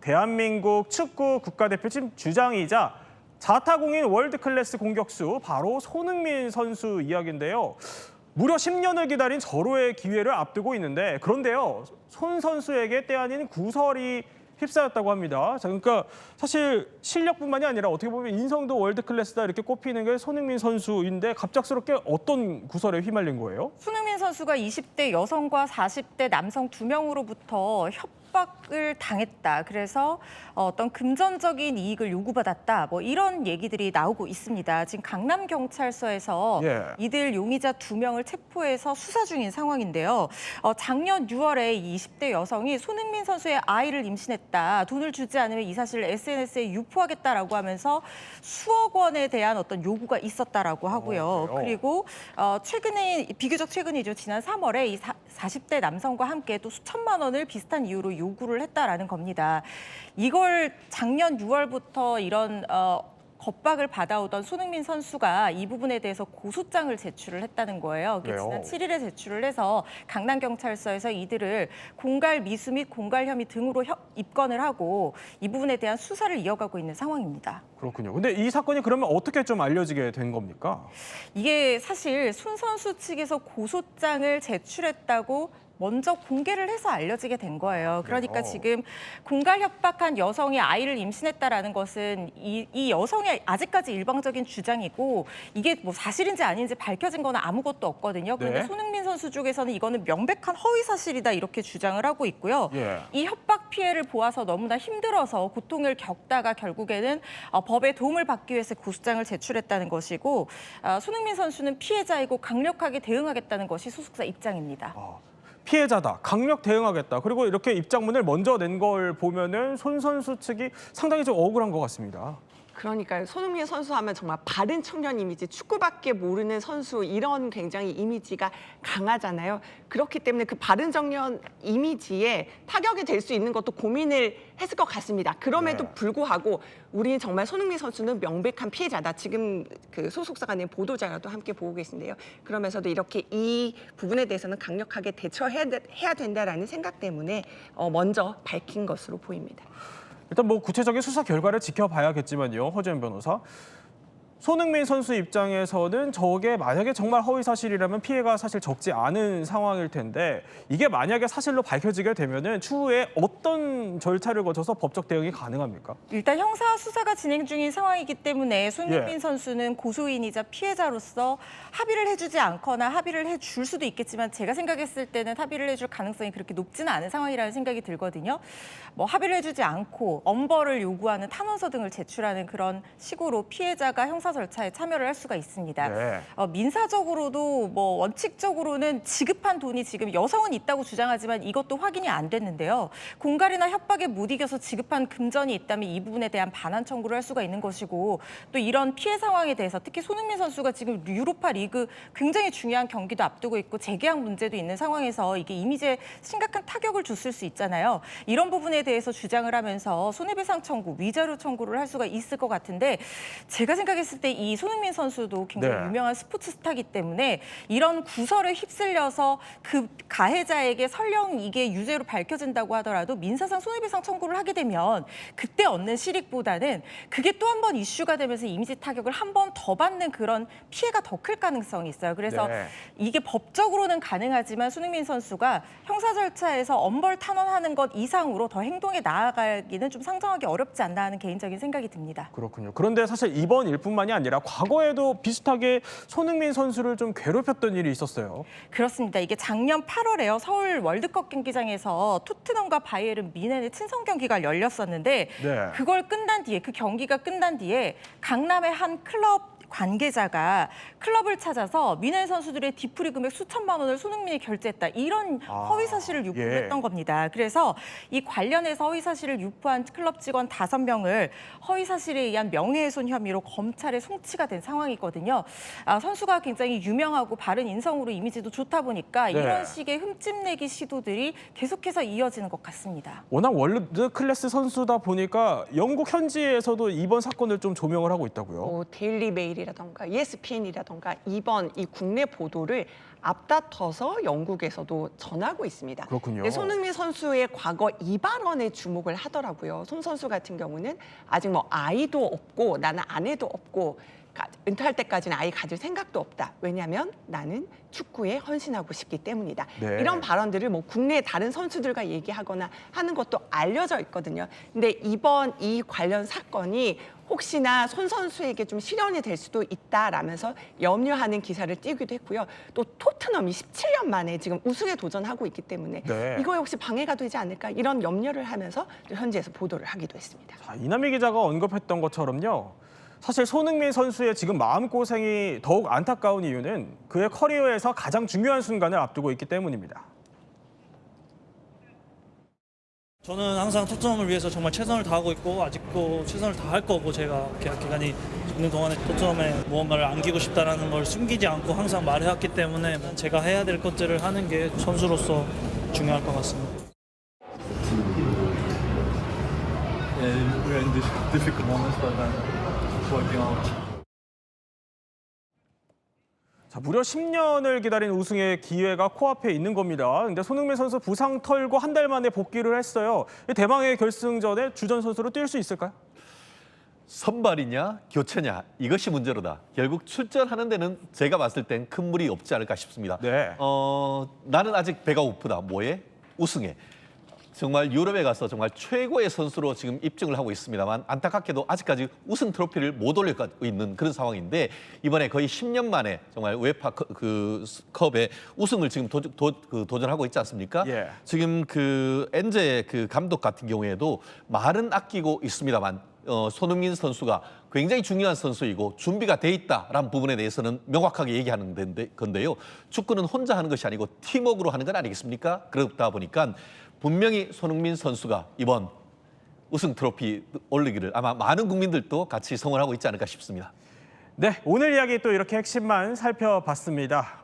대한민국 축구 국가대표팀 주장이자 자타공인 월드클래스 공격수 바로 손흥민 선수 이야기인데요. 무려 10년을 기다린 절호의 기회를 앞두고 있는데 그런데요. 손 선수에게 때 아닌 구설이 휩싸였다고 합니다. 자, 그러니까 사실 실력뿐만이 아니라 어떻게 보면 인성도 월드클래스다 이렇게 꼽히는 게 손흥민 선수인데 갑작스럽게 어떤 구설에 휘말린 거예요? 손흥민 선수가 20대 여성과 40대 남성 2명으로부터 협박을 당했다. 그래서 어떤 금전적인 이익을 요구받았다. 뭐 이런 얘기들이 나오고 있습니다. 지금 강남경찰서에서 이들 용의자 2명을 체포해서 수사 중인 상황인데요. 작년 6월에 이 20대 여성이 손흥민 선수의 아이를 임신했다. 돈을 주지 않으면 이 사실을 SNS에 유포하겠다라고 하면서 수억 원에 대한 어떤 요구가 있었다라고 하고요. 그리고 최근에 비교적 최근이죠. 지난 3월에 이 40대 남성과 함께 또 수천만 원을 비슷한 이유로 요구를 했다라는 겁니다. 이걸 작년 6월부터 이런 겁박을 받아오던 손흥민 선수가 이 부분에 대해서 고소장을 제출을 했다는 거예요. 지난 7일에 제출을 해서 강남경찰서에서 이들을 공갈 미수 및 공갈 혐의 등으로 입건을 하고 이 부분에 대한 수사를 이어가고 있는 상황입니다. 그렇군요. 근데 이 사건이 그러면 어떻게 좀 알려지게 된 겁니까? 이게 사실 손 선수 측에서 고소장을 제출했다고 먼저 공개를 해서 알려지게 된 거예요. 그러니까 지금 공갈 협박한 여성이 아이를 임신했다라는 것은 이 여성의 아직까지 일방적인 주장이고 이게 뭐 사실인지 아닌지 밝혀진 건 아무것도 없거든요. 그런데 손흥민 선수 쪽에서는 이거는 명백한 허위 사실이다 이렇게 주장을 하고 있고요. 이 협박 피해를 보아서 너무나 힘들어서 고통을 겪다가 결국에는 법의 도움을 받기 위해서 고소장을 제출했다는 것이고 손흥민 선수는 피해자이고 강력하게 대응하겠다는 것이 소속사 입장입니다. 피해자다, 강력 대응하겠다. 그리고 이렇게 입장문을 먼저 낸 걸 보면은 손 선수 측이 상당히 좀 억울한 것 같습니다. 그러니까요. 손흥민 선수 하면 정말 바른 청년 이미지, 축구밖에 모르는 선수 이런 굉장히 이미지가 강하잖아요. 그렇기 때문에 그 바른 청년 이미지에 타격이 될 수 있는 것도 고민을 했을 것 같습니다. 그럼에도 불구하고 우리는 정말 손흥민 선수는 명백한 피해자다. 지금 그 소속사가 낸 보도자료도 함께 보고 계신데요. 그러면서도 이렇게 이 부분에 대해서는 강력하게 대처해야 된다라는 생각 때문에 먼저 밝힌 것으로 보입니다. 일단 뭐 구체적인 수사 결과를 지켜봐야겠지만요, 허재현 변호사. 손흥민 선수 입장에서는 저게 만약에 정말 허위 사실이라면 피해가 사실 적지 않은 상황일 텐데 이게 만약에 사실로 밝혀지게 되면은 추후에 어떤 절차를 거쳐서 법적 대응이 가능합니까? 일단 형사 수사가 진행 중인 상황이기 때문에 손흥민 선수는 고소인이자 피해자로서 합의를 해주지 않거나 합의를 해줄 수도 있겠지만 제가 생각했을 때는 합의를 해줄 가능성이 그렇게 높지는 않은 상황이라는 생각이 들거든요. 뭐 합의를 해주지 않고 엄벌을 요구하는 탄원서 등을 제출하는 그런 식으로 피해자가 형사 절차에 참여를 할 수가 있습니다. 민사적으로도 뭐 원칙적으로는 지급한 돈이 지금 여성은 있다고 주장하지만 이것도 확인이 안 됐는데요. 공갈이나 협박에 못 이겨서 지급한 금전이 있다면 이 부분에 대한 반환 청구를 할 수가 있는 것이고 또 이런 피해 상황에 대해서 특히 손흥민 선수가 지금 유로파 리그 굉장히 중요한 경기도 앞두고 있고 재계약 문제도 있는 상황에서 이게 이미지에 심각한 타격을 줬을 수 있잖아요. 이런 부분에 대해서 주장을 하면서 손해배상 청구, 위자료 청구를 할 수가 있을 것 같은데 제가 생각했을 때 이 손흥민 선수도 굉장히 유명한 스포츠 스타이기 때문에 이런 구설에 휩쓸려서 그 가해자에게 설령 이게 유죄로 밝혀진다고 하더라도 민사상 손해배상 청구를 하게 되면 그때 얻는 실익보다는 그게 또 한 번 이슈가 되면서 이미지 타격을 한 번 더 받는 그런 피해가 더 클 가능성이 있어요. 그래서 이게 법적으로는 가능하지만 손흥민 선수가 형사 절차에서 엄벌 탄원하는 것 이상으로 더 행동에 나아가기는 좀 상정하기 어렵지 않나 하는 개인적인 생각이 듭니다. 그렇군요. 그런데 사실 이번 일뿐만이 아니라 과거에도 비슷하게 손흥민 선수를 좀 괴롭혔던 일이 있었어요. 그렇습니다. 이게 작년 8월에요. 서울 월드컵 경기장에서 토트넘과 바이에른 뮌헨의 친선 경기가 열렸었는데 그걸 끝난 뒤에 그 경기가 끝난 뒤에 강남의 한 클럽 관계자가 클럽을 찾아서 뮌헨 선수들의 디프리 금액 수천만 원을 손흥민이 결제했다. 이런 허위 사실을 유포했던 겁니다. 그래서 이 관련해서 허위 사실을 유포한 클럽 직원 5명을 허위 사실에 의한 명예훼손 혐의로 검찰에 송치가 된 상황이거든요. 선수가 굉장히 유명하고 바른 인성으로 이미지도 좋다 보니까 이런 식의 흠집내기 시도들이 계속해서 이어지는 것 같습니다. 워낙 월드 클래스 선수다 보니까 영국 현지에서도 이번 사건을 좀 조명을 하고 있다고요. 데일리 메일이 DL이라던가 ESPN이라던가 이번 이 국내 보도를 앞다퉈서 영국에서도 전하고 있습니다. 그렇군요. 네, 손흥민 선수의 과거 이 발언에 주목을 하더라고요. 손 선수 같은 경우는 아직 뭐 아이도 없고 나는 아내도 없고 은퇴할 때까지는 아이 가질 생각도 없다. 왜냐하면 나는 축구에 헌신하고 싶기 때문이다. 네. 이런 발언들을 뭐 국내 다른 선수들과 얘기하거나 하는 것도 알려져 있거든요. 근데 이번 이 관련 사건이 혹시나 손 선수에게 좀 실현이 될 수도 있다라면서 염려하는 기사를 띄우기도 했고요. 또 토트넘이 17년 만에 지금 우승에 도전하고 있기 때문에 네. 이거 역시 방해가 되지 않을까 이런 염려를 하면서 현지에서 보도를 하기도 했습니다. 자, 이남희 기자가 언급했던 것처럼요. 사실 손흥민 선수의 지금 마음고생이 더욱 안타까운 이유는 그의 커리어에서 가장 중요한 순간을 앞두고 있기 때문입니다. 저는 항상 토트넘을 위해서 정말 최선을 다하고 있고 아직도 최선을 다할 거고 제가 계약 기간이 있는 동안에 토트넘에 무언가를 안기고 싶다라는 걸 숨기지 않고 항상 말해왔기 때문에 제가 해야 될 것들을 하는 게 선수로서 중요할 것 같습니다. We're in difficult moments, but working out. 자, 무려 10년을 기다린 우승의 기회가 코앞에 있는 겁니다. 근데 손흥민 선수 부상 털고 한 달 만에 복귀를 했어요. 대망의 결승전에 주전 선수로 뛸 수 있을까요? 선발이냐 교체냐 이것이 문제로다. 결국 출전하는 데는 제가 봤을 땐 큰 무리 없지 않을까 싶습니다. 네. 나는 아직 배가 고프다. 뭐에? 우승에. 정말 유럽에 가서 정말 최고의 선수로 지금 입증을 하고 있습니다만 안타깝게도 아직까지 우승 트로피를 못 올려가고 있는 그런 상황인데 이번에 거의 10년 만에 정말 우에파 컵에 우승을 지금 도전하고 있지 않습니까? 예. 지금 그 엔제 그 감독 같은 경우에도 말은 아끼고 있습니다만 손흥민 선수가 굉장히 중요한 선수이고 준비가 돼 있다라는 부분에 대해서는 명확하게 얘기하는 건데요. 축구는 혼자 하는 것이 아니고 팀워크로 하는 건 아니겠습니까? 그렇다 보니까 분명히 손흥민 선수가 이번 우승 트로피 올리기를 아마 많은 국민들도 같이 성원하고 있지 않을까 싶습니다. 네, 오늘 이야기 또 이렇게 핵심만 살펴봤습니다.